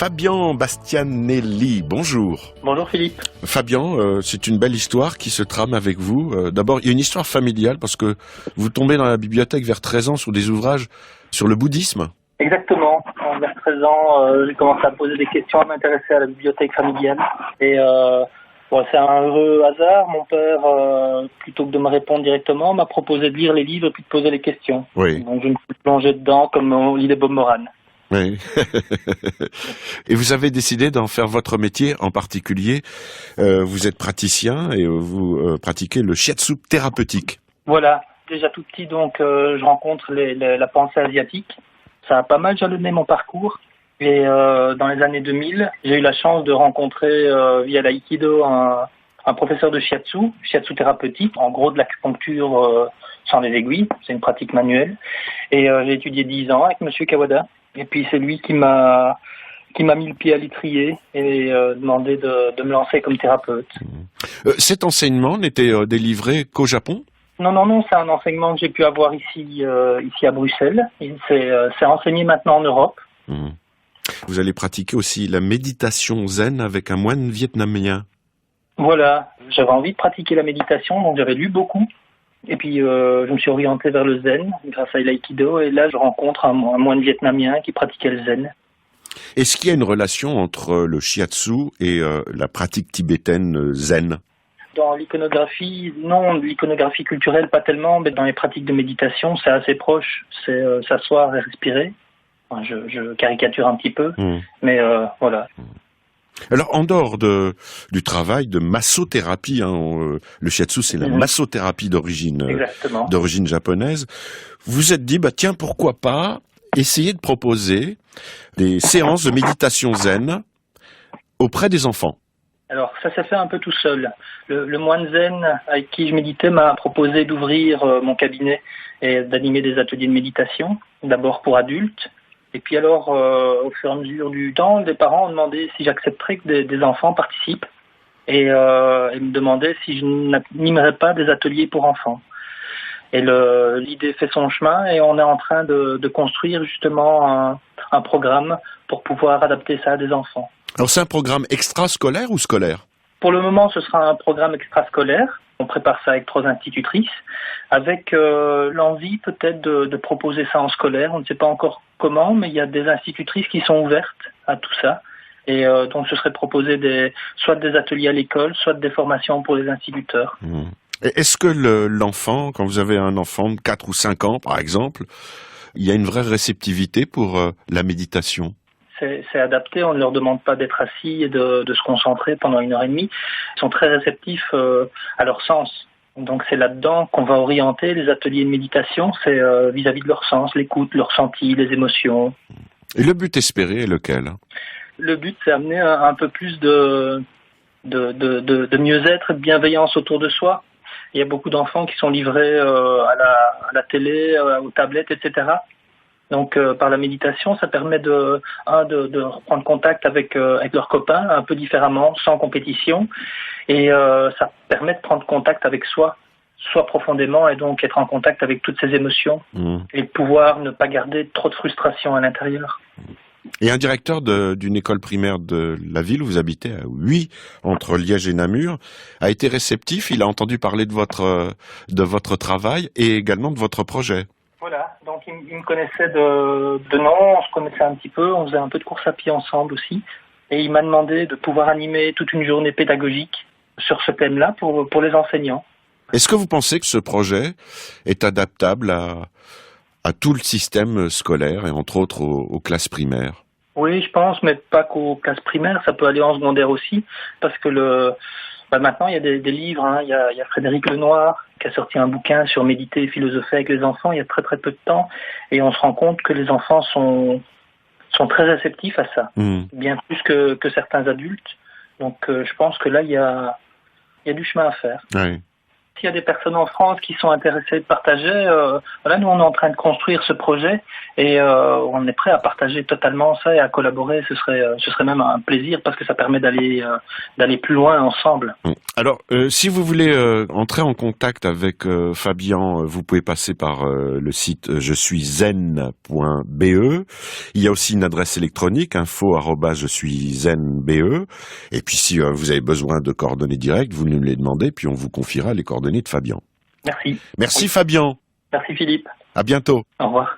Fabian Bastianelli. Bonjour. Bonjour Philippe. Fabian, c'est une belle histoire qui se trame avec vous. D'abord, il y a une histoire familiale parce que vous tombez dans la bibliothèque vers 13 ans sur des ouvrages sur le bouddhisme. Exactement. Vers 13 ans, j'ai commencé à me poser des questions, à m'intéresser à la bibliothèque familiale. Et c'est un heureux hasard. Mon père, plutôt que de me répondre directement, m'a proposé de lire les livres et puis de poser les questions. Oui. Donc je me suis plongé dedans comme on lit les Bob Moran. Oui. Et vous avez décidé d'en faire votre métier en particulier. Vous êtes praticien et vous pratiquez le shiatsu thérapeutique. Voilà. Déjà tout petit, donc, je rencontre la pensée asiatique. Ça a pas mal jalonné mon parcours. Et dans les années 2000, j'ai eu la chance de rencontrer via l'aïkido un professeur de shiatsu thérapeutique, en gros de l'acupuncture sans les aiguilles, c'est une pratique manuelle. Et j'ai étudié 10 ans avec Monsieur Kawada. Et puis c'est lui qui m'a mis le pied à l'étrier et demandé de me lancer comme thérapeute. Cet enseignement n'était délivré qu'au Japon ? Non, c'est un enseignement que j'ai pu avoir ici à Bruxelles. C'est enseigné maintenant en Europe. Vous allez pratiquer aussi la méditation zen avec un moine vietnamien. Voilà, j'avais envie de pratiquer la méditation, donc j'avais lu beaucoup. Et puis je me suis orienté vers le zen grâce à l'aïkido. Et là, je rencontre un moine vietnamien qui pratiquait le zen. Est-ce qu'il y a une relation entre le shiatsu et la pratique tibétaine zen ? Dans l'iconographie, non, l'iconographie culturelle, pas tellement, mais dans les pratiques de méditation, c'est assez proche. C'est s'asseoir et respirer. Enfin, je caricature un petit peu, mais voilà. Alors, en dehors du travail de massothérapie, le shiatsu, c'est la massothérapie d'origine japonaise, vous vous êtes dit, tiens, pourquoi pas essayer de proposer des séances de méditation zen auprès des enfants ? Alors, ça s'est fait un peu tout seul. Le moine zen avec qui je méditais m'a proposé d'ouvrir mon cabinet et d'animer des ateliers de méditation, d'abord pour adultes. Et puis alors, au fur et à mesure du temps, les parents ont demandé si j'accepterais que des enfants participent et me demandaient si je n'animerais pas des ateliers pour enfants. Et l'idée fait son chemin et on est en train de construire justement un programme pour pouvoir adapter ça à des enfants. Alors c'est un programme extrascolaire ou scolaire ? Pour le moment, ce sera un programme extrascolaire. On prépare ça avec 3 institutrices, avec l'envie peut-être de proposer ça en scolaire. On ne sait pas encore comment, mais il y a des institutrices qui sont ouvertes à tout ça. Et donc ce serait proposé soit des ateliers à l'école, soit des formations pour les instituteurs. Est-ce que l'enfant, quand vous avez un enfant de 4 ou 5 ans par exemple, il y a une vraie réceptivité pour la méditation ? C'est adapté, on ne leur demande pas d'être assis et de se concentrer pendant 1h30. Ils sont très réceptifs à leur sens. Donc c'est là-dedans qu'on va orienter les ateliers de méditation, c'est vis-à-vis de leur sens, l'écoute, le ressenti, les émotions. Et le but espéré est lequel ? Le but, c'est amener un peu plus de mieux-être, de bienveillance autour de soi. Il y a beaucoup d'enfants qui sont livrés à la télé, aux tablettes, etc. Donc par la méditation, ça permet de reprendre contact avec leurs copains un peu différemment, sans compétition, et ça permet de prendre contact avec soi profondément, et donc être en contact avec toutes ses émotions et de pouvoir ne pas garder trop de frustration à l'intérieur. Et un directeur d'une école primaire de la ville où vous habitez, à Huy, entre Liège et Namur, a été réceptif. Il a entendu parler de votre travail et également de votre projet. Voilà, donc il me connaissait de nom, on se connaissait un petit peu, on faisait un peu de course à pied ensemble aussi. Et il m'a demandé de pouvoir animer toute une journée pédagogique sur ce thème-là pour les enseignants. Est-ce que vous pensez que ce projet est adaptable à tout le système scolaire et entre autres aux classes primaires ? Oui, je pense, mais pas qu'aux classes primaires, ça peut aller en secondaire aussi, parce que maintenant il y a des livres, il y a Frédéric Lenoir qui a sorti un bouquin sur méditer et philosopher avec les enfants il y a très très peu de temps, et on se rend compte que les enfants sont très réceptifs à ça, bien plus que certains adultes. Donc je pense que là il y a du chemin à faire. Oui. S'il y a des personnes en France qui sont intéressées de partager, voilà, nous on est en train de construire ce projet et on est prêt à partager totalement ça et à collaborer. Ce serait même un plaisir parce que ça permet d'aller plus loin ensemble. Alors, si vous voulez entrer en contact avec Fabien, vous pouvez passer par le site je suis zen.be. Il y a aussi une adresse électronique info@je-suis-zen.be. Et puis si vous avez besoin de coordonnées directes, vous nous les demandez, puis on vous confiera les coordonnées de Fabien. Merci. Merci Fabien. Merci Philippe. À bientôt. Au revoir.